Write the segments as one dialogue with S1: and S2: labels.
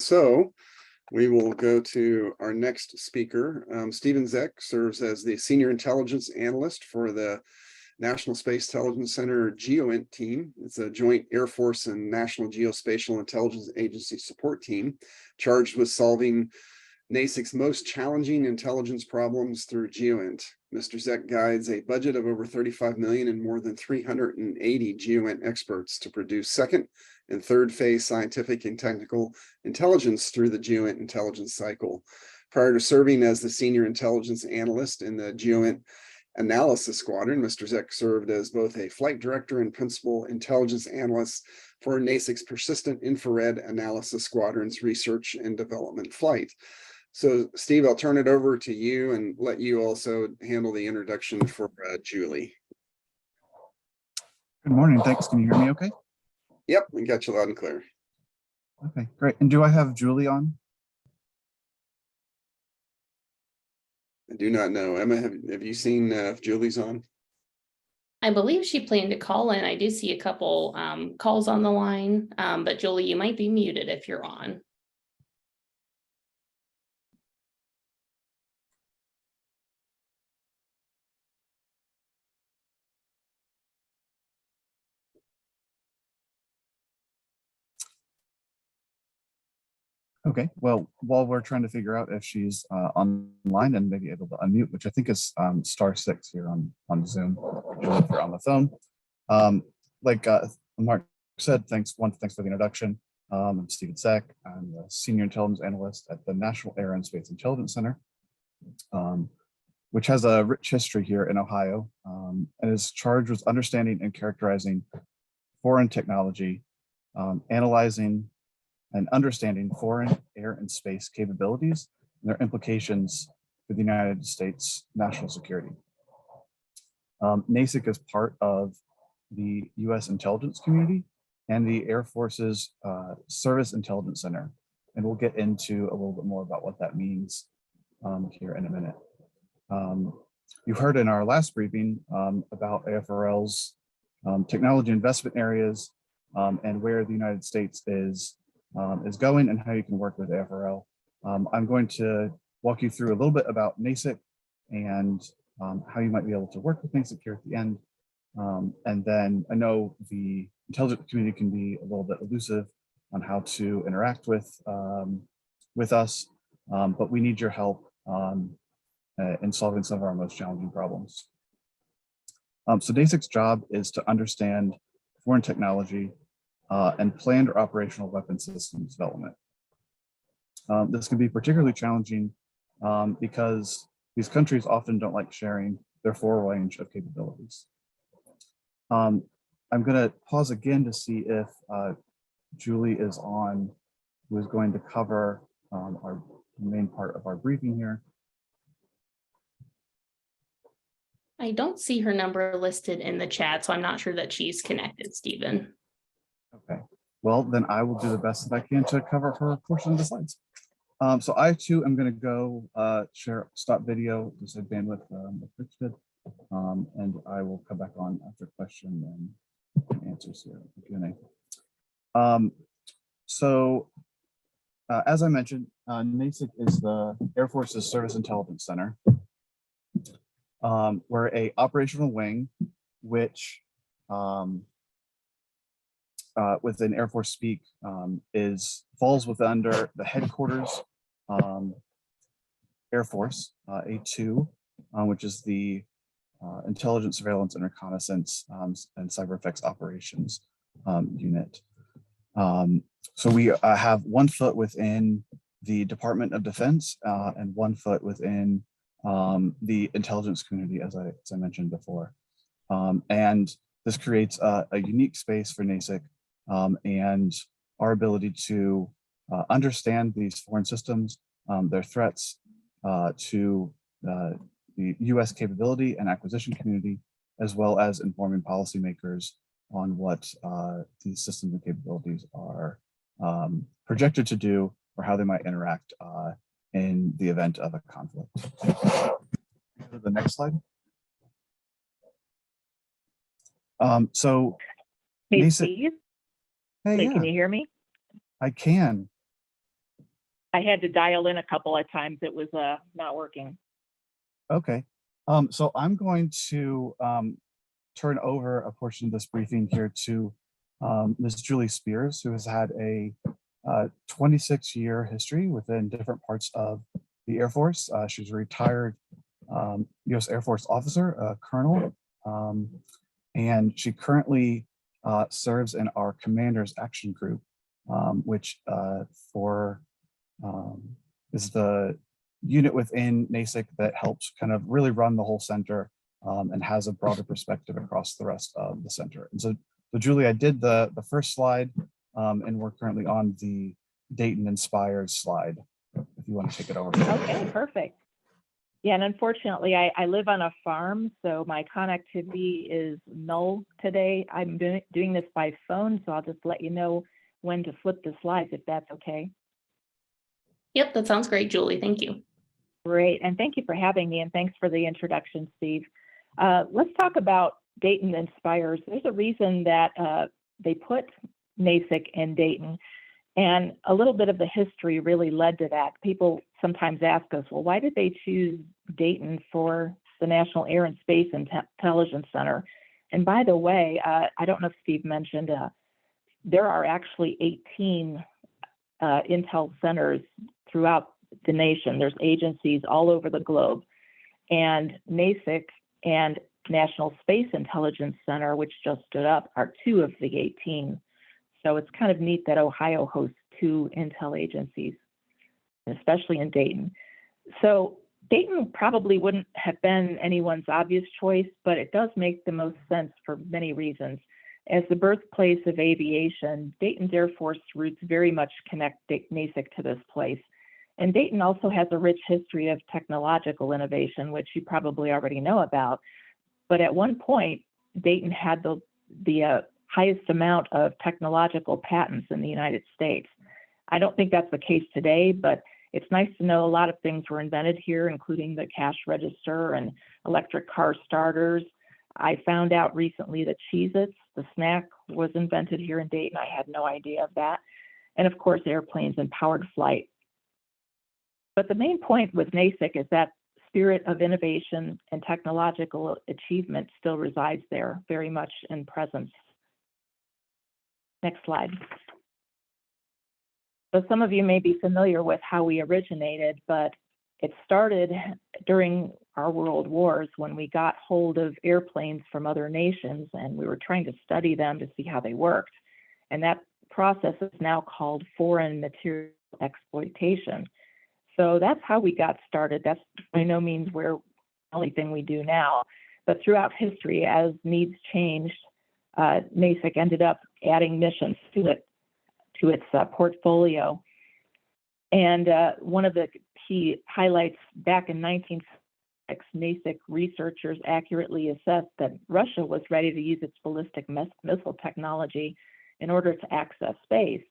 S1: So we will go to our next speaker. Stephen Zech serves as the Senior Intelligence Analyst for the National Space Intelligence Center GEOINT team. It's a joint Air Force and National Geospatial Intelligence Agency support team charged with solving NASIC's most challenging intelligence problems through GEOINT. Mr. Zech guides a budget of over 35 million and more than 380 GEOINT experts to produce second and third phase scientific and technical intelligence through the GEOINT intelligence cycle. Prior to serving as the senior intelligence analyst in the GEOINT analysis squadron, Mr. Zech served as both a flight director and principal intelligence analyst for NASIC's persistent infrared analysis squadron's research and development flight. So, Steve, I'll turn it over to you and let you also handle the introduction for Julie.
S2: Good morning. Thanks. Can you hear me okay?
S1: Yep, we got you loud and clear.
S2: Okay, great. And do I have Julie on?
S1: I do not know. Emma, have you seen if Julie's on?
S3: I believe she planned to call in. I do see a couple calls on the line, but Julie, you might be muted if you're on.
S2: Okay, well, while we're trying to figure out if she's online and maybe able to unmute, which I think is *6 here on Zoom, Julie, if you're on the phone. Like Mark said, thanks for the introduction. I'm Stephen Zech. I'm the Senior Intelligence Analyst at the National Air and Space Intelligence Center, which has a rich history here in Ohio and is charged with understanding and characterizing foreign technology, analyzing and understanding foreign air and space capabilities and their implications for the United States national security. NASIC is part of the U.S. intelligence community and the Air Force's Service Intelligence Center. And we'll get into a little bit more about what that means here in a minute. You've heard in our last briefing about AFRL's technology investment areas and where the United States is going and how you can work with AFRL. I'm going to walk you through a little bit about NASIC and how you might be able to work with NASIC here at the end. And then I know the intelligence community can be a little bit elusive on how to interact with us, but we need your help in solving some of our most challenging problems. So NASIC's job is to understand foreign technology and planned or operational weapon systems development. This can be particularly challenging because these countries often don't like sharing their full range of capabilities. I'm going to pause again to see if Julie is on, who is going to cover our main part of our briefing here.
S3: I don't see her number listed in the chat, so I'm not sure that she's connected, Stephen.
S2: Okay, well, then I will do the best that I can to cover her portion of the slides. So I too am going to go stop video, just a bandwidth restricted, and I will come back on after question and answers here, Q&A. As I mentioned, NASIC is the Air Force's Service Intelligence Center. We're an operational wing, which within Air Force speak falls under the headquarters Air Force, A2, which is the Intelligence, Surveillance, and Reconnaissance and Cyber Effects Operations Unit. So we have 1 foot within the Department of Defense and 1 foot within the intelligence community, as I mentioned before. And this creates a unique space for NASIC and our ability to understand these foreign systems, their threats to the U.S. capability and acquisition community, as well as informing policymakers on what these systems and capabilities are projected to do or how they might interact in the event of a conflict. Go to the next slide. So
S4: Hey,
S2: NASIC,
S4: Steve.
S2: hey,
S4: Hey,
S2: yeah,
S4: can you hear me?
S2: I can.
S4: I had to dial in a couple of times. It was not working.
S2: Okay. So I'm going to turn over a portion of this briefing here to Ms. Julie Spears, who has had a 26-year history within different parts of the Air Force. She's a retired U.S. Air Force officer, a colonel, and she currently serves in our Commander's Action Group, which is the unit within NASIC that helps kind of really run the whole center and has a broader perspective across the rest of the center. And so Julie, I did the first slide, and we're currently on the Dayton inspired slide, if you want to take it over.
S4: Okay, perfect. Yeah, and unfortunately, I live on a farm, so my connectivity is null today. I'm doing this by phone, so I'll just let you know when to flip the slides, if that's okay.
S3: Yep, that sounds great, Julie. Thank you.
S4: Great, and thank you for having me, and thanks for the introduction, Steve. Let's talk about Dayton Inspires. There's a reason that they put NASIC in Dayton, and a little bit of the history really led to that. People sometimes ask us, well, why did they choose Dayton for the National Air and Space Intelligence Center? And by the way, I don't know if Steve mentioned, there are actually 18 intel centers throughout the nation. There's agencies all over the globe, and NASIC and National Space Intelligence Center, which just stood up, are 2 of the 18. So it's kind of neat that Ohio hosts 2 intel agencies, especially in Dayton. So Dayton probably wouldn't have been anyone's obvious choice, but it does make the most sense for many reasons. As the birthplace of aviation, Dayton's Air Force roots very much connect NASIC to this place. And Dayton also has a rich history of technological innovation, which you probably already know about. But at one point, Dayton had the highest amount of technological patents in the United States. I don't think that's the case today, but it's nice to know a lot of things were invented here, including the cash register and electric car starters. I found out recently that Cheez-Its, the snack, was invented here in Dayton. I had no idea of that. And of course, airplanes and powered flight. But the main point with NASIC is that spirit of innovation and technological achievement still resides there, very much in presence. Next slide. So some of you may be familiar with how we originated, but it started during our world wars when we got hold of airplanes from other nations and we were trying to study them to see how they worked. And that process is now called foreign material exploitation. So that's how we got started. That's by no means the only thing we do now. But throughout history, as needs changed, NASIC ended up adding missions to its portfolio. And one of the key highlights back in 1906, NASIC researchers accurately assessed that Russia was ready to use its ballistic missile technology in order to access space.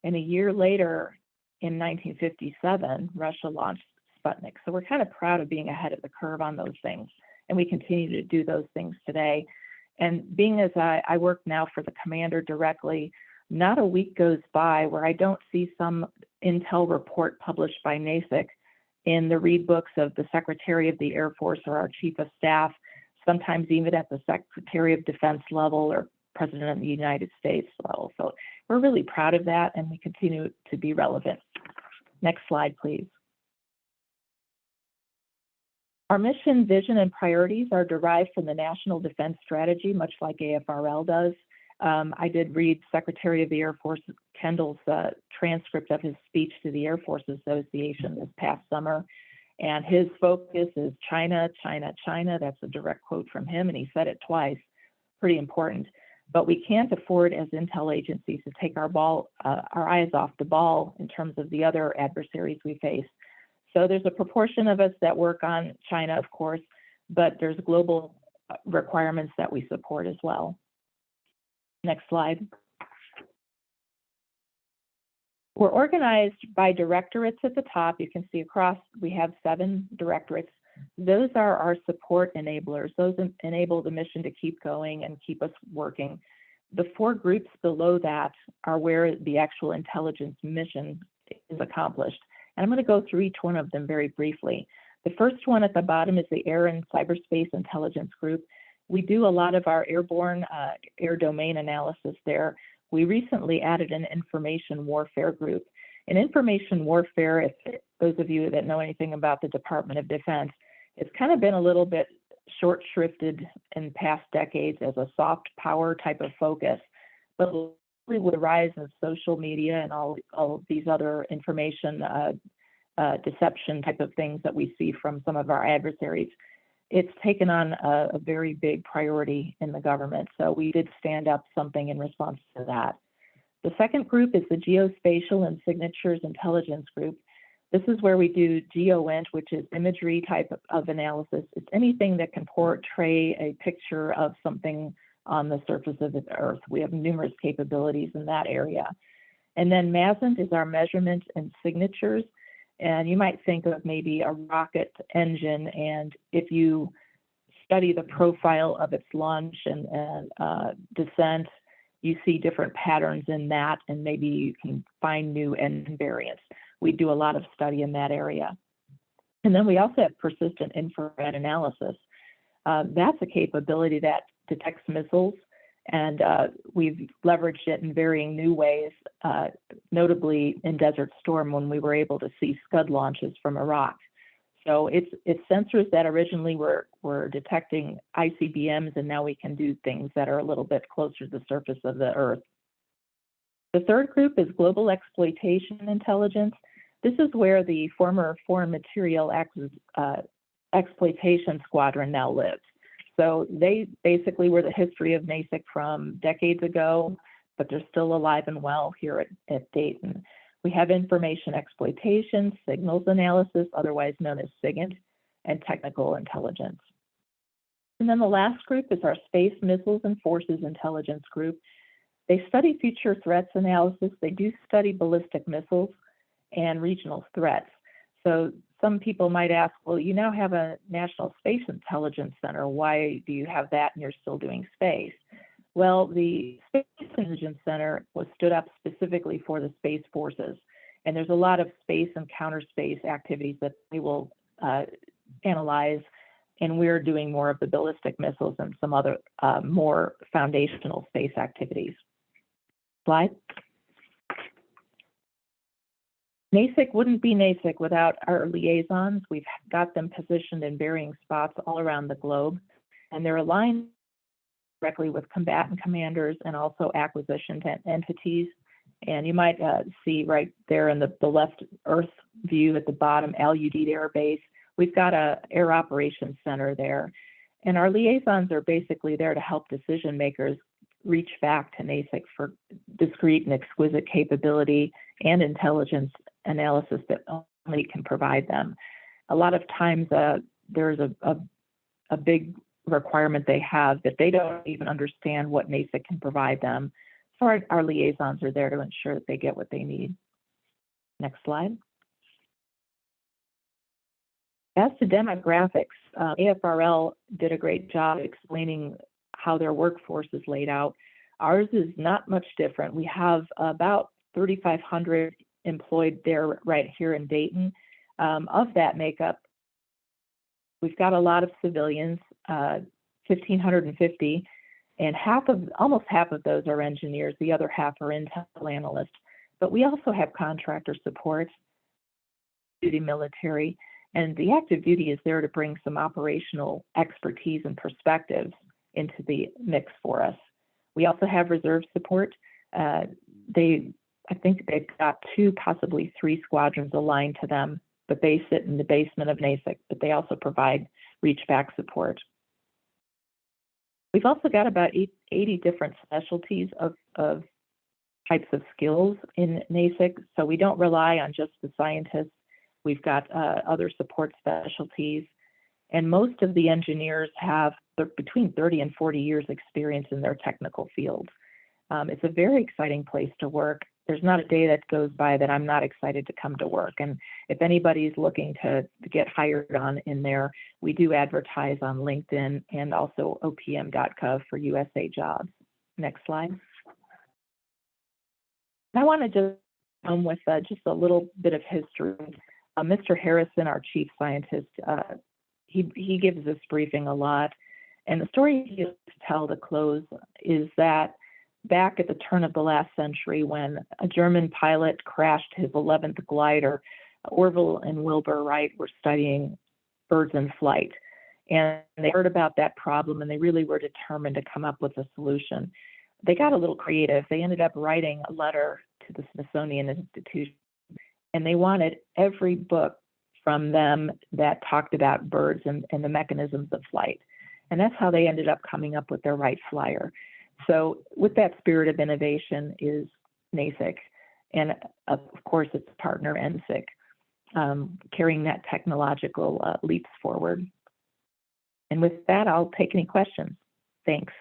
S4: And a year later, in 1957, Russia launched Sputnik. So we're kind of proud of being ahead of the curve on those things. And we continue to do those things today. And being as I work now for the commander directly, not a week goes by where I don't see some intel report published by NASIC in the read books of the Secretary of the Air Force or our Chief of Staff, sometimes even at the Secretary of Defense level or President of the United States level. So we're really proud of that, and we continue to be relevant. Next slide, please. Our mission, vision, and priorities are derived from the National Defense Strategy, much like AFRL does. I did read Secretary of the Air Force Kendall's transcript of his speech to the Air Force Association this past summer, and his focus is China, China, China. That's a direct quote from him, and he said it twice. Pretty important. But we can't afford as intel agencies to take our eyes off the ball in terms of the other adversaries we face. So there's a proportion of us that work on China, of course, but there's global requirements that we support as well. Next slide. We're organized by directorates at the top. You can see across, we have 7 directorates. Those are our support enablers. Those enable the mission to keep going and keep us working. The 4 groups below that are where the actual intelligence mission is accomplished. And I'm going to go through each one of them very briefly. The first one at the bottom is the Air and Cyberspace Intelligence Group. We do a lot of our airborne air domain analysis there. We recently added an information warfare group. In information warfare, if those of you that know anything about the Department of Defense, it's kind of been a little bit short-shrifted in past decades as a soft power type of focus. But with the rise of social media and all of these other information deception type of things that we see from some of our adversaries, it's taken on a very big priority in the government. So we did stand up something in response to that. The second group is the Geospatial and Signatures Intelligence Group. This is where we do GEOINT, which is imagery type of analysis. It's anything that can portray a picture of something on the surface of the Earth. We have numerous capabilities in that area. And then MASINT is our measurement and signatures. And you might think of maybe a rocket engine, and if you study the profile of its launch and descent, you see different patterns in that, and maybe you can find new engine variants. We do a lot of study in that area. And then we also have persistent infrared analysis. That's a capability that detects missiles, and we've leveraged it in varying new ways, notably in Desert Storm when we were able to see Scud launches from Iraq. So it's sensors that originally were detecting ICBMs, and now we can do things that are a little bit closer to the surface of the Earth. The third group is Global Exploitation Intelligence. This is where the former Foreign Material Exploitation Squadron now lives. So they basically were the history of NASIC from decades ago, but they're still alive and well here at Dayton. We have information exploitation, signals analysis, otherwise known as SIGINT, and technical intelligence. And then the last group is our Space Missiles and Forces Intelligence Group. They study future threats analysis. They do study ballistic missiles and regional threats. So some people might ask, well, you now have a National Space Intelligence Center. Why do you have that and you're still doing space? Well, the Space Intelligence Center was stood up specifically for the Space Forces. And there's a lot of space and counter space activities that we will analyze. And we're doing more of the ballistic missiles and some other more foundational space activities. Slide. NASIC wouldn't be NASIC without our liaisons. We've got them positioned in varying spots all around the globe, and they're aligned directly with combatant commanders and also acquisition entities. And you might see right there in the left Earth view at the bottom, LUD Air Base. We've got a Air Operations Center there. And our liaisons are basically there to help decision makers reach back to NASIC for discrete and exquisite capability and intelligence analysis that only can provide them. A lot of times there's a big requirement they have that they don't even understand what NASIC can provide them. So our liaisons are there to ensure that they get what they need. Next slide. As to demographics, AFRL did a great job explaining how their workforce is laid out. Ours is not much different. We have about 3,500 employed there right here in Dayton. Of that makeup, we've got a lot of civilians, 1,550, and almost half of those are engineers. The other half are intel analysts. But we also have contractor support, duty military, and the active duty is there to bring some operational expertise and perspectives into the mix for us. We also have reserve support. I think they've got 2, possibly 3 squadrons aligned to them, but they sit in the basement of NASIC, but they also provide reach back support. We've also got about 80 different specialties of types of skills in NASIC, so we don't rely on just the scientists. We've got other support specialties, and most of the engineers have between 30 and 40 years experience in their technical fields. It's a very exciting place to work. There's not a day that goes by that I'm not excited to come to work. And if anybody's looking to get hired on in there, we do advertise on LinkedIn and also opm.gov for USA jobs. Next slide. I want to just come with just a little bit of history. Mr. Harrison, our chief scientist, he gives this briefing a lot. And the story he used to tell to close is that back at the turn of the last century, when a German pilot crashed his 11th glider, Orville and Wilbur Wright were studying birds in flight. And they heard about that problem, and they really were determined to come up with a solution. They got a little creative. They ended up writing a letter to the Smithsonian Institution, and they wanted every book from them that talked about birds and the mechanisms of flight. And that's how they ended up coming up with their Wright Flyer. So with that spirit of innovation is NASIC, and of course its partner NSIC, carrying that technological leaps forward. And with that, I'll take any questions. Thanks.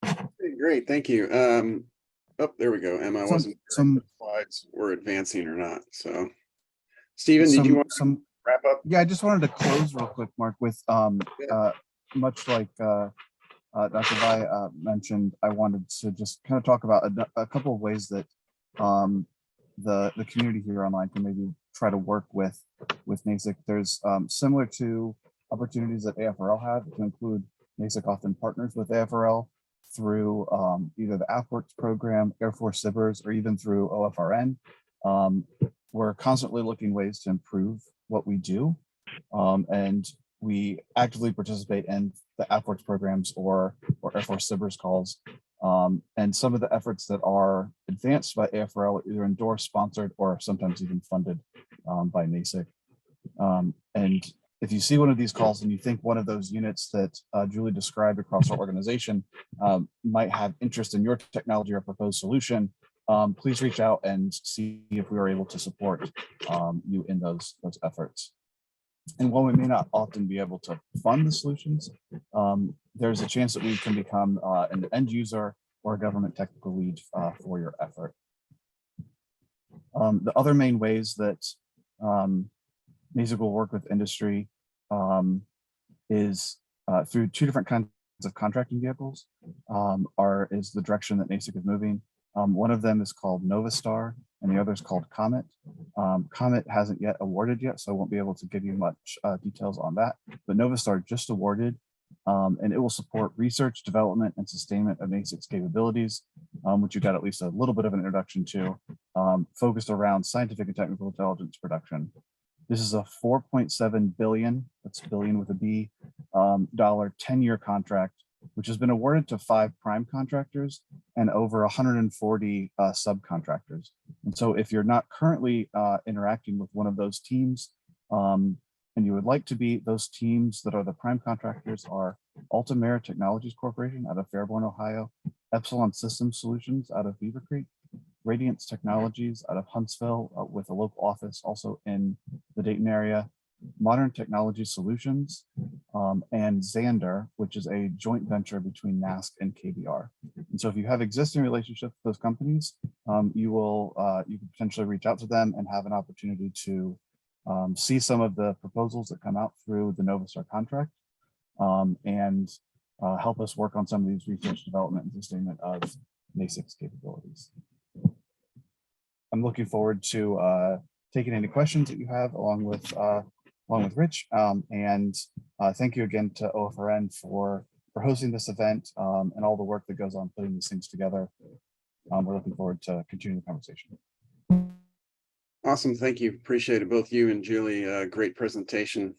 S1: Okay, great, thank you. Oh, there we go, Emma. I wasn't sure if the slides were advancing or not. So, Stephen, did you want to wrap up?
S2: Yeah, I just wanted to close real quick, Mark, with much like Dr. Vi mentioned, I wanted to just kind of talk about a couple of ways that the community here online can maybe try to work with NASIC. There's similar to opportunities that AFRL have to include NASIC often partners with AFRL through either the AFWorks program, Air Force SIBRs, or even through OFRN. We're constantly looking ways to improve what we do. And we actively participate in the AFWorks programs or Air Force SIBRs calls. And some of the efforts that are advanced by AFRL are either endorsed, sponsored, or sometimes even funded by NASIC. And if you see one of these calls and you think one of those units that Julie described across our organization might have interest in your technology or proposed solution, please reach out and see if we are able to support you in those efforts. And while we may not often be able to fund the solutions, there's a chance that we can become an end user or a government technical lead for your effort. The other main ways that NASIC will work with industry is through two different kinds of contracting vehicles is the direction that NASIC is moving. One of them is called Novastar and the other is called Comet. Comet hasn't yet awarded yet, so I won't be able to give you much details on that, but Novastar just awarded and it will support research, development, and sustainment of NASIC's capabilities, which you got at least a little bit of an introduction to, focused around scientific and technical intelligence production. This is a $4.7 billion, that's billion with a B, dollar 10-year contract, which has been awarded to 5 prime contractors and over 140 subcontractors. And so if you're not currently interacting with one of those teams, and you would like to be, those teams that are the prime contractors are Altamira Technologies Corporation out of Fairborn, Ohio, Epsilon Systems Solutions out of Beaver Creek, Radiance Technologies out of Huntsville with a local office also in the Dayton area, Modern Technology Solutions, and Xander, which is a joint venture between NASC and KBR. And so if you have existing relationships with those companies, you can potentially reach out to them and have an opportunity to see some of the proposals that come out through the Novastar contract and help us work on some of these research development and sustainment of NASIC's capabilities. I'm looking forward to taking any questions that you have along with Rich, and thank you again to OFRN for hosting this event and all the work that goes on putting these things together. We're looking forward to continuing the conversation.
S1: Awesome, thank you. Appreciate it, both you and Julie. Great presentation.